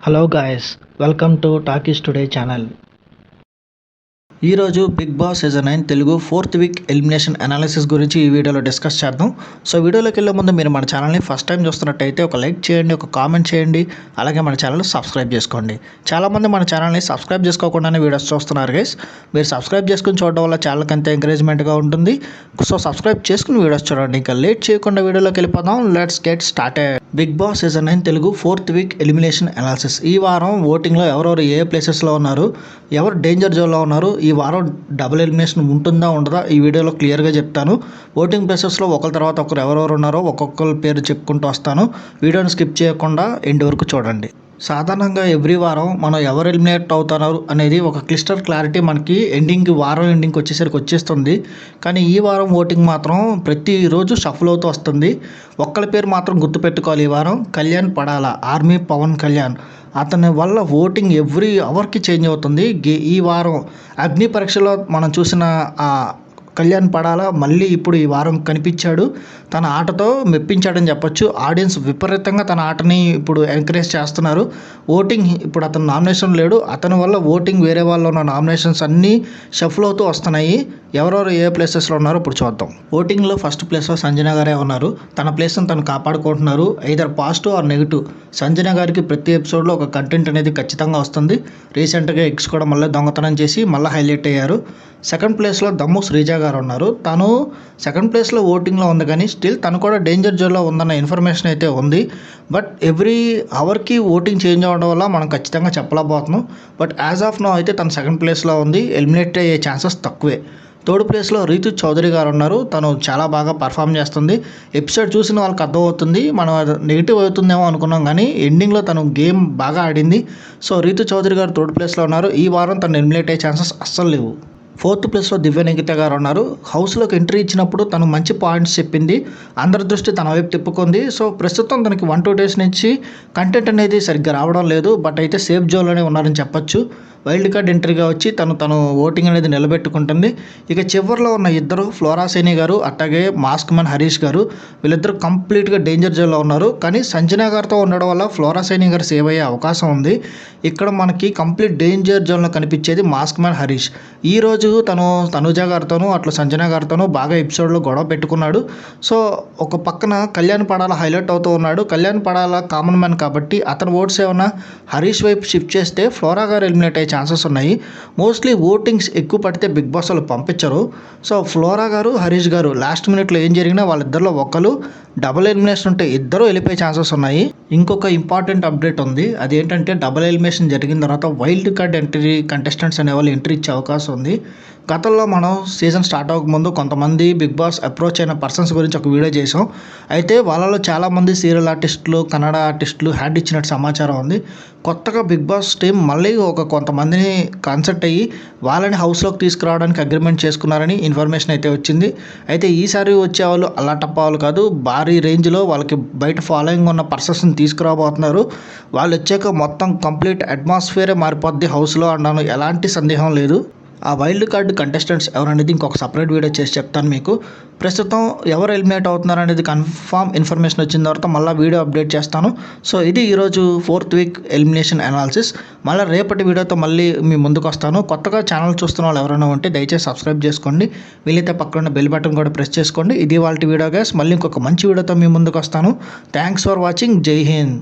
Hello guys, welcome to Talkies Today channel. ఈరోజు Bigg Boss season 9 Telugu 4th week elimination analysis గురించి ఈ వీడియోలో discuss చేద్దాం. సో వీడియోలోకి వెళ్ళే ముందు మీరు మన ఛానల్ని ఫస్ట్ టైం చూస్తున్నట్టయితే ఒక లైక్ చేయండి, ఒక కామెంట్ చేయండి, అలాగే మన ఛానల్ సబ్స్క్రైబ్ చేసుకోండి. చాలామంది మన ఛానల్ని సబ్స్క్రైబ్ చేసుకోకుండానే వీడియోస్ చూస్తున్నారు గైస్. మీరు సబ్స్క్రైబ్ చేసుకుని చూడడం వల్ల ఛానల్కి అంతే ఎంకరేజ్మెంట్గా ఉంటుంది. సో సబ్స్క్రైబ్ చేసుకుని వీడియోస్ చూడండి. ఇంకా లేట్ చేయకుండా వీడియోలోకి వెళ్ళిపోదాం. Let's get started. Bigg Boss season 9 Telugu 4th week elimination analysis. ఈ వారం ఓటింగ్లో ఎవరెవరు ఏ ప్లేసెస్లో ఉన్నారు, ఎవరు డేంజర్ జోన్లో ఉన్నారు, ఈ వారం డబుల్ ఎలిమినేషన్ ఉంటుందా ఉండదా ఈ వీడియోలో క్లియర్గా చెప్తాను. ఓటింగ్ ప్లేసెస్లో ఒకరి తర్వాత ఒకరు ఎవరెవరు ఉన్నారో ఒక్కొక్కరి పేరు చెప్పుకుంటూ వస్తాను. వీడియోని స్కిప్ చేయకుండా ఎండ్ వరకు చూడండి. సాధారణంగా ఎవ్రీ వారం మనం ఎవరు ఎలిమినేట్ అవుతున్నారు అనేది ఒక క్లిస్టర్ క్లారిటీ మనకి వారం ఎండింగ్కి వచ్చేసరికి వచ్చేస్తుంది. కానీ ఈ వారం ఓటింగ్ మాత్రం ప్రతిరోజు షఫల్ అవుతూ వస్తుంది. ఒక్కరి పేరు మాత్రం గుర్తుపెట్టుకోవాలి. ఈ వారం కళ్యాణ్ పడాల, ఆర్మీ పవన్ కళ్యాణ్. అతని వల్ల ఓటింగ్ ఎవ్రీ అవర్కి చేంజ్ అవుతుంది. ఈ వారం అగ్ని పరీక్షలో మనం చూసిన కళ్యాణ్ పడాల మళ్ళీ ఇప్పుడు ఈ వారం కనిపించాడు. తన ఆటతో మెప్పించాడని చెప్పొచ్చు. ఆడియన్స్ విపరీతంగా తన ఆటని ఇప్పుడు ఎంకరేజ్ చేస్తున్నారు. ఓటింగ్ ఇప్పుడు అతను నామినేషన్ లేడు. అతని వల్ల ఓటింగ్ వేరే వాళ్ళు ఉన్న నామినేషన్స్ అన్నీ షఫల్ అవుతూ వస్తున్నాయి. ఎవరెవరు ఏ ప్లేసెస్లో ఉన్నారో ఇప్పుడు చూద్దాం. ఓటింగ్లో ఫస్ట్ ప్లేస్లో సంజన గారే ఉన్నారు. తన ప్లేస్ని తను కాపాడుకుంటున్నారు. Either positive or negative. Sanjana గారికి ప్రతి ఎపిసోడ్లో ఒక కంటెంట్ అనేది ఖచ్చితంగా వస్తుంది. రీసెంట్గా ఎక్స్ కూడా మళ్ళీ దొంగతనం చేసి మళ్ళీ హైలైట్ అయ్యారు. సెకండ్ ప్లేస్లో దమ్ము శ్రీజ గారు ఉన్నారు. తను సెకండ్ ప్లేస్లో ఓటింగ్లో ఉంది, కానీ స్టిల్ తను కూడా డేంజర్ జోన్లో ఉందన్న ఇన్ఫర్మేషన్ అయితే ఉంది. బట్ ఎవ్రీ అవర్కి ఓటింగ్ చేంజ్ అవ్వడం వల్ల మనం ఖచ్చితంగా చెప్పలేకపోతున్నాం. బట్ యాజ్ ఆఫ్ నో అయితే తను సెకండ్ ప్లేస్లో ఉంది. ఎలిమినేట్ అయ్యే ఛాన్సెస్ తక్కువే. థర్డ్ ప్లేస్లో రీతు చౌదరి గారు ఉన్నారు. తను చాలా బాగా పర్ఫామ్ చేస్తుంది. ఎపిసోడ్ చూసిన వాళ్ళకి అర్థమవుతుంది. మనం నెగిటివ్ అవుతుందేమో అనుకున్నాం, కానీ ఎండింగ్లో తను గేమ్ బాగా ఆడింది. సో రీతు చౌదరి గారు థర్డ్ ప్లేస్లో ఉన్నారు. ఈ వారం తను ఎలిమినేట్ అయ్యే ఛాన్సెస్ అస్సలు లేవు. ఫోర్త్ ప్లేస్లో దివ్య నిఖిత గారు ఉన్నారు. హౌస్లోకి ఎంట్రీ ఇచ్చినప్పుడు తను మంచి పాయింట్స్ చెప్పింది. అందరి దృష్టి తన వైపు తిప్పుకుంది. సో ప్రస్తుతం తనకి 1-2 డేస్ నుంచి కంటెంట్ అనేది సరిగ్గా రావడం లేదు. బట్ అయితే సేఫ్ జోన్లోనే ఉన్నారని చెప్పొచ్చు. వైల్డ్ కార్డ్ ఎంట్రీగా వచ్చి తను ఓటింగ్ అనేది నిలబెట్టుకుంటుంది. ఇక చివరిలో ఉన్న ఇద్దరు ఫ్లోరా సైని గారు, అట్లాగే మాస్క్ మ్యాన్ హరీష్ గారు, వీళ్ళిద్దరు కంప్లీట్గా డేంజర్ జోన్లో ఉన్నారు. కానీ సంజన గారితో ఉండడం వల్ల ఫ్లోరా సైని గారు సేవ్ అయ్యే అవకాశం ఉంది. ఇక్కడ మనకి కంప్లీట్ డేంజర్ జోన్లో కనిపించేది మాస్క్ మ్యాన్ హరీష్. ఈరోజు తను తనుజ గారితోనూ అట్లా సంజన గారితోనూ బాగా ఎపిసోడ్లో గొడవ పెట్టుకున్నాడు. సో ఒక పక్కన కళ్యాణ్ పడాల హైలైట్ అవుతూ ఉన్నాడు. కళ్యాణ్ పడాల కామన్ మ్యాన్ కాబట్టి అతను ఓట్స్ ఏమన్నా హరీష్ వైపు షిఫ్ట్ చేస్తే ఫ్లోరా గారు ఎలిమినేట్ అయ్యే ఛాన్సెస్ ఉన్నాయి. మోస్ట్లీ ఓటింగ్స్ ఎక్కువ పడితే బిగ్ బాస్ వాళ్ళు పంపించరు. సో ఫ్లోరా గారు, హరీష్ గారు లాస్ట్ మినిట్లో ఏం జరిగినా వాళ్ళిద్దరిలో ఒకరు డబుల్ ఎలిమినేషన్ ఉంటే ఇద్దరు వెళ్ళిపోయే ఛాన్సెస్ ఉన్నాయి. ఇంకొక ఇంపార్టెంట్ అప్డేట్ ఉంది. అదేంటంటే డబుల్ ఎలిమినేషన్ జరిగిన తర్వాత వైల్డ్ కార్డ్ ఎంట్రీ కంటెస్టెంట్స్ అనే వాళ్ళు ఎంట్రీ ఇచ్చే అవకాశం ఉంది. గతంలో మనం సీజన్ స్టార్ట్ అవ్వకముందు కొంతమంది బిగ్ బాస్ అప్రోచ్ అయిన పర్సన్స్ గురించి ఒక వీడియో చేసాం. అయితే వాళ్ళలో చాలామంది సీరియల్ ఆర్టిస్టులు, కన్నడ ఆర్టిస్టులు హ్యాండ్ ఇచ్చినట్టు సమాచారం ఉంది. కొత్తగా బిగ్ బాస్ టీం మళ్ళీ కొంతమందిని కన్సల్ట్ అయ్యి వాళ్ళని హౌస్లోకి తీసుకురావడానికి అగ్రిమెంట్ చేసుకున్నారని ఇన్ఫర్మేషన్ అయితే వచ్చింది. అయితే ఈసారి వచ్చేవాళ్ళు అలాటప్ప వాళ్ళు కాదు, భారీ రేంజ్లో వాళ్ళకి బయట ఫాలోయింగ్ ఉన్న పర్సన్స్ని తీసుకురాబోతున్నారు. వాళ్ళు వచ్చాక మొత్తం కంప్లీట్ అట్మాస్ఫియరే మారిపోద్ది హౌస్లో అన్నాను, ఎలాంటి సందేహం లేదు. ఆ వైల్డ్ కార్డ్ కంటెస్టెంట్స్ ఎవరనేది ఇంకొక సపరేట్ వీడియో చేసి చెప్తాను మీకు. ప్రస్తుతం ఎవరు ఎలిమినేట్ అవుతున్నారు అనేది కన్ఫామ్ ఇన్ఫర్మేషన్ వచ్చిన తర్వాత మళ్ళీ వీడియో అప్డేట్ చేస్తాను. సో ఇది ఈరోజు 4th వీక్ ఎలిమినేషన్ అనాలిసిస్. మళ్ళీ రేపటి వీడియోతో మళ్ళీ మీ ముందుకు వస్తాను. కొత్తగా ఛానల్ చూస్తున్న వాళ్ళు ఎవరైనా ఉంటే దయచేసి సబ్స్క్రైబ్ చేసుకోండి. వీలైతే పక్కన బెల్ బటన్ కూడా ప్రెస్ చేసుకోండి. ఇది వాళ్ళ వీడియో గైస్. మళ్ళీ ఇంకొక మంచి వీడియోతో మీ ముందుకు వస్తాను. Thanks for watching. జై హింద్.